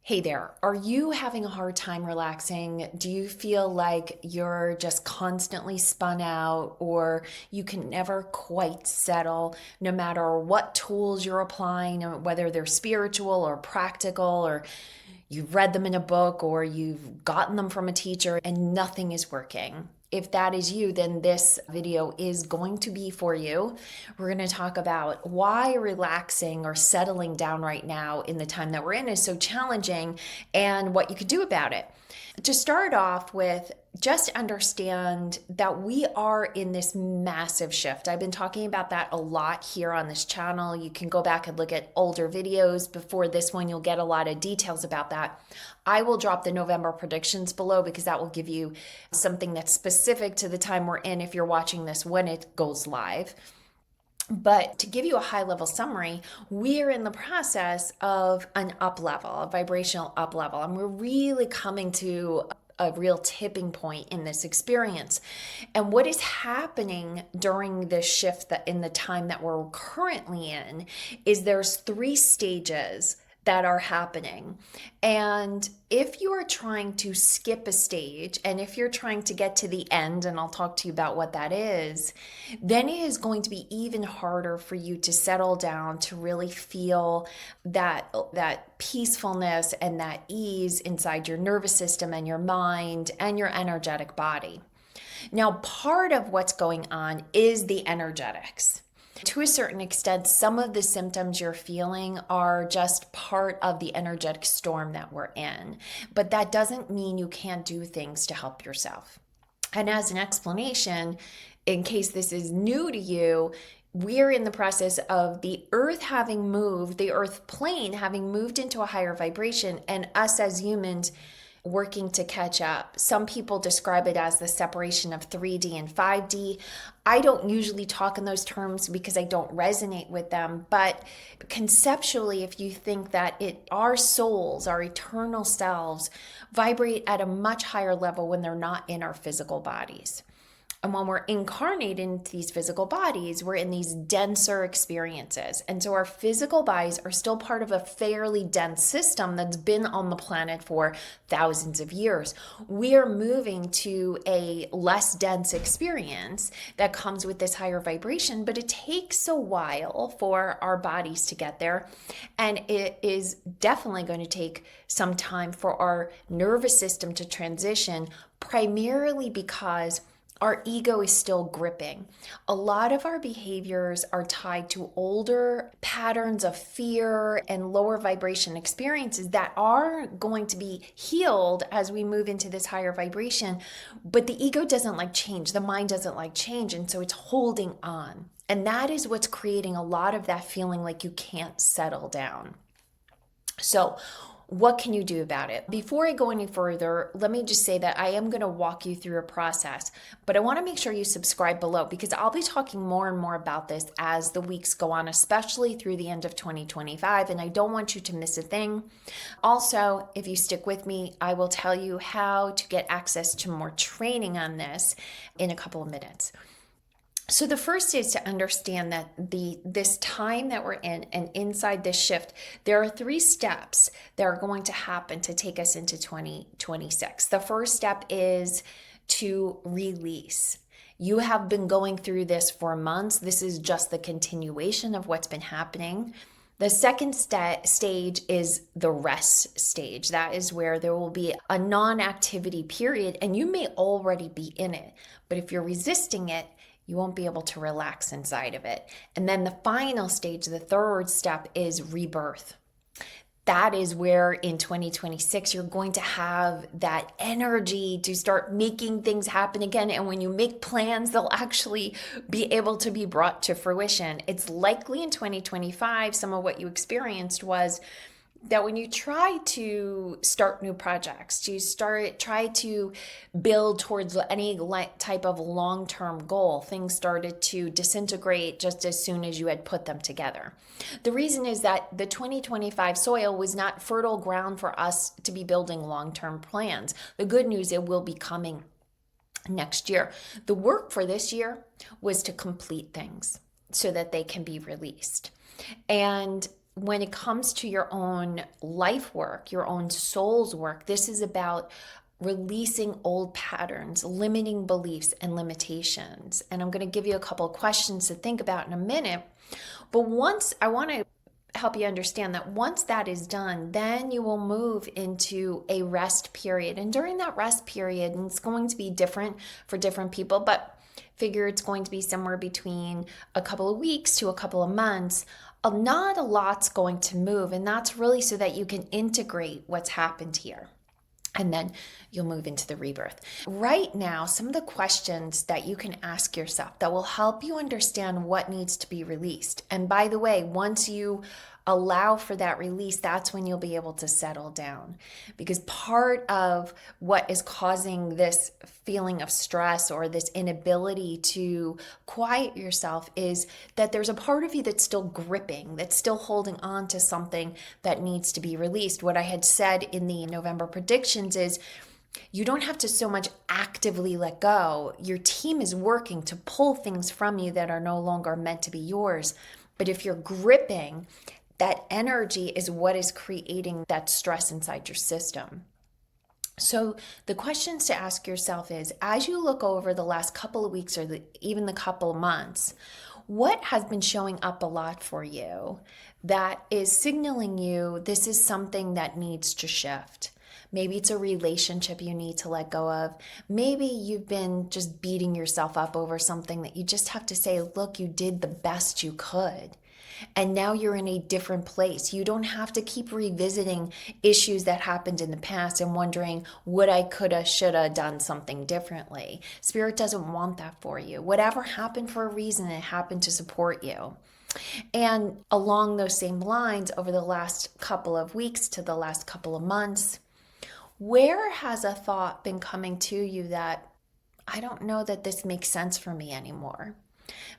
Hey there, are you having a hard time relaxing? Do you feel like you're just constantly spun out or you can never quite settle no matter what tools you're applying, whether they're spiritual or practical, or you've read them in a book or you've gotten them from a teacher and nothing is working? If that is you, then this video is going to be for you. We're going to talk about why relaxing or settling down right now in the time that we're in is so challenging and what you could do about it. To start off with, just understand that we are in this massive shift. I've been talking about that a lot here on this channel. You can go back and look at older videos before this one. You'll get a lot of details about that. I will drop the November predictions below because that will give you something that's specific to the time we're in if you're watching this when it goes live. But to give you a high level summary, we are in the process of an up level, a vibrational up level, and we're really coming to a real tipping point in this experience. And what is happening during this shift that in the time that we're currently in is there's three stages that are happening. And if you are trying to skip a stage and if you're trying to get to the end, and I'll talk to you about what that is, then it is going to be even harder for you to settle down, to really feel that peacefulness and that ease inside your nervous system and your mind and your energetic body. Now, part of what's going on is the energetics. To a certain extent, some of the symptoms you're feeling are just part of the energetic storm that we're in. But that doesn't mean you can't do things to help yourself. And as an explanation, in case this is new to you, we're in the process of the earth having moved, the earth plane having moved into a higher vibration, and us as humans working to catch up. Some people describe it as the separation of 3D and 5D. I don't usually talk in those terms because I don't resonate with them, but conceptually, if you think that our souls, our eternal selves, vibrate at a much higher level when they're not in our physical bodies. And when we're incarnated into these physical bodies, we're in these denser experiences. And so our physical bodies are still part of a fairly dense system that's been on the planet for thousands of years. We are moving to a less dense experience that comes with this higher vibration, but it takes a while for our bodies to get there. And it is definitely going to take some time for our nervous system to transition, primarily because our ego is still gripping. A lot of our behaviors are tied to older patterns of fear and lower vibration experiences that are going to be healed as we move into this higher vibration. But the ego doesn't like change. The mind doesn't like change. And so it's holding on. And that is what's creating a lot of that feeling like you can't settle down. So, what can you do about it? Before I go any further, let me just say that I am going to walk you through a process, but I want to make sure you subscribe below because I'll be talking more and more about this as the weeks go on, especially through the end of 2025, and I don't want you to miss a thing. Also, if you stick with me, I will tell you how to get access to more training on this in a couple of minutes. So the first is to understand that this time that we're in and inside this shift, there are three steps that are going to happen to take us into 2026. The first step is to release. You have been going through this for months. This is just the continuation of what's been happening. The second stage is the rest stage. That is where there will be a non-activity period, and you may already be in it. But if you're resisting it, you won't be able to relax inside of it. And then the final stage, the third step, is rebirth. That is where in 2026, you're going to have that energy to start making things happen again. And when you make plans, they'll actually be able to be brought to fruition. It's likely in 2025, some of what you experienced was that when you try to start new projects, try to build towards any type of long-term goal, things started to disintegrate just as soon as you had put them together. The reason is that the 2025 soil was not fertile ground for us to be building long-term plans. The good news, it will be coming next year. The work for this year was to complete things so that they can be released. And when it comes to your own life work, your own soul's work, this is about releasing old patterns, limiting beliefs, and limitations. And I'm going to give you a couple of questions to think about in a minute. But once I want to help you understand that once that is done, then you will move into a rest period. And during that rest period, and it's going to be different for different people, but figure it's going to be somewhere between a couple of weeks to a couple of months. Not a lot's going to move, and that's really so that you can integrate what's happened here. And then you'll move into the rebirth. Right now, some of the questions that you can ask yourself that will help you understand what needs to be released. And by the way, once you allow for that release, that's when you'll be able to settle down. Because part of what is causing this feeling of stress or this inability to quiet yourself is that there's a part of you that's still gripping, that's still holding on to something that needs to be released. What I had said in the November predictions is you don't have to so much actively let go. Your team is working to pull things from you that are no longer meant to be yours. But if you're gripping, that energy is what is creating that stress inside your system. So the questions to ask yourself is, as you look over the last couple of weeks or even the couple of months, what has been showing up a lot for you that is signaling you this is something that needs to shift? Maybe it's a relationship you need to let go of. Maybe you've been just beating yourself up over something that you just have to say, look, you did the best you could. And now you're in a different place. You don't have to keep revisiting issues that happened in the past and wondering, would I, coulda, shoulda done something differently? Spirit doesn't want that for you. Whatever happened for a reason, it happened to support you. And along those same lines, over the last couple of weeks to the last couple of months, where has a thought been coming to you that I don't know that this makes sense for me anymore?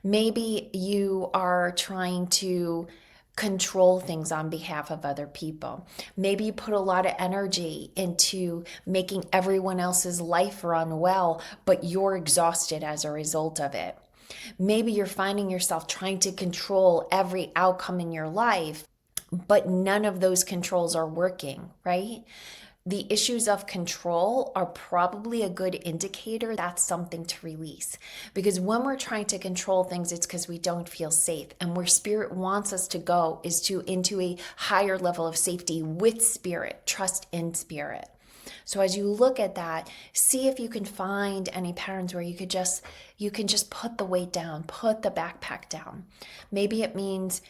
Maybe you are trying to control things on behalf of other people. Maybe you put a lot of energy into making everyone else's life run well, but you're exhausted as a result of it. Maybe you're finding yourself trying to control every outcome in your life, but none of those controls are working, right? The issues of control are probably a good indicator that's something to release. Because when we're trying to control things, it's because we don't feel safe. And where spirit wants us to go is into a higher level of safety with spirit, trust in spirit. So as you look at that, see if you can find any patterns where you can just put the weight down, put the backpack down. Maybe it means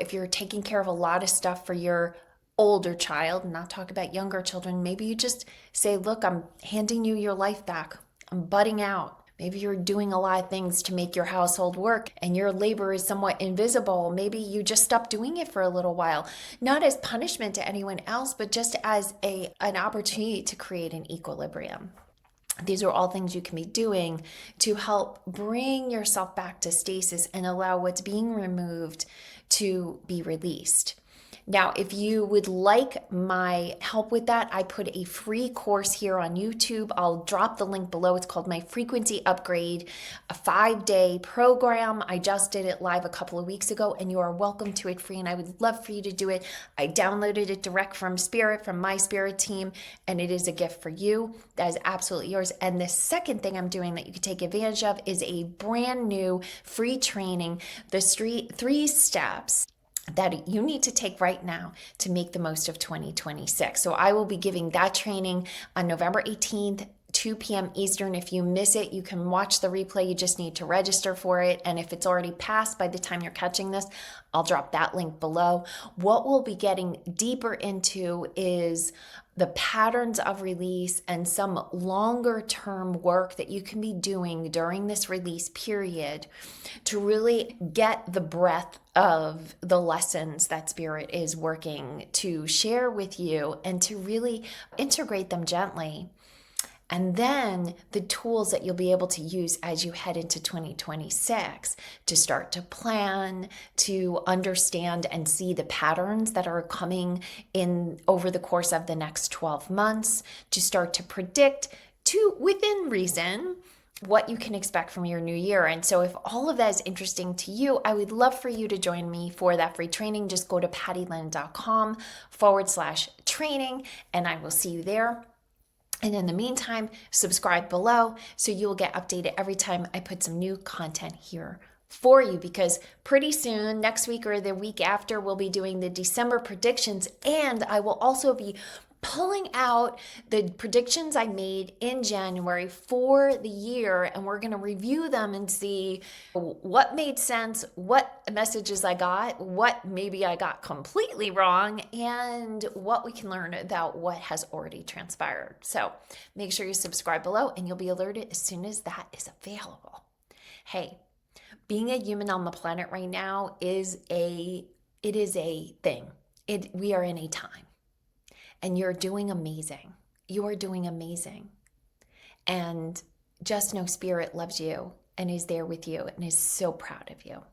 if you're taking care of a lot of stuff for your older child, not talk about younger children, maybe you just say, look, I'm handing you your life back. I'm butting out. Maybe you're doing a lot of things to make your household work and your labor is somewhat invisible. Maybe you just stop doing it for a little while, not as punishment to anyone else, but just as an opportunity to create an equilibrium. These are all things you can be doing to help bring yourself back to stasis and allow what's being removed to be released. Now, if you would like my help with that, I put a free course here on YouTube. I'll drop the link below. It's called My Frequency Upgrade, a 5-day program. I just did it live a couple of weeks ago, and you are welcome to it free, and I would love for you to do it. I downloaded it direct from Spirit, from my Spirit team, and it is a gift for you. That is absolutely yours. And the second thing I'm doing that you can take advantage of is a brand new free training, the 3 steps that you need to take right now to make the most of 2026. So I will be giving that training on November 18th, 2 p.m. Eastern. If you miss it, you can watch the replay. You just need to register for it. And if it's already passed by the time you're catching this, I'll drop that link below. What we'll be getting deeper into is the patterns of release and some longer term work that you can be doing during this release period to really get the breadth of the lessons that Spirit is working to share with you and to really integrate them gently. And then the tools that you'll be able to use as you head into 2026 to start to plan, to understand and see the patterns that are coming in over the course of the next 12 months, to start to predict, to within reason, what you can expect from your new year. And so if all of that is interesting to you, I would love for you to join me for that free training. Just go to pattylyn.com/training and I will see you there. And in the meantime, subscribe below so you will get updated every time I put some new content here for you, because pretty soon, next week or the week after, we'll be doing the December predictions, and I will also be pulling out the predictions I made in January for the year, and we're going to review them and see what made sense, what messages I got, what maybe I got completely wrong, and what we can learn about what has already transpired. So make sure you subscribe below and you'll be alerted as soon as that is available. Hey, being a human on the planet right now is a thing. We are in a time. And you're doing amazing. You are doing amazing. And just know Spirit loves you and is there with you and is so proud of you.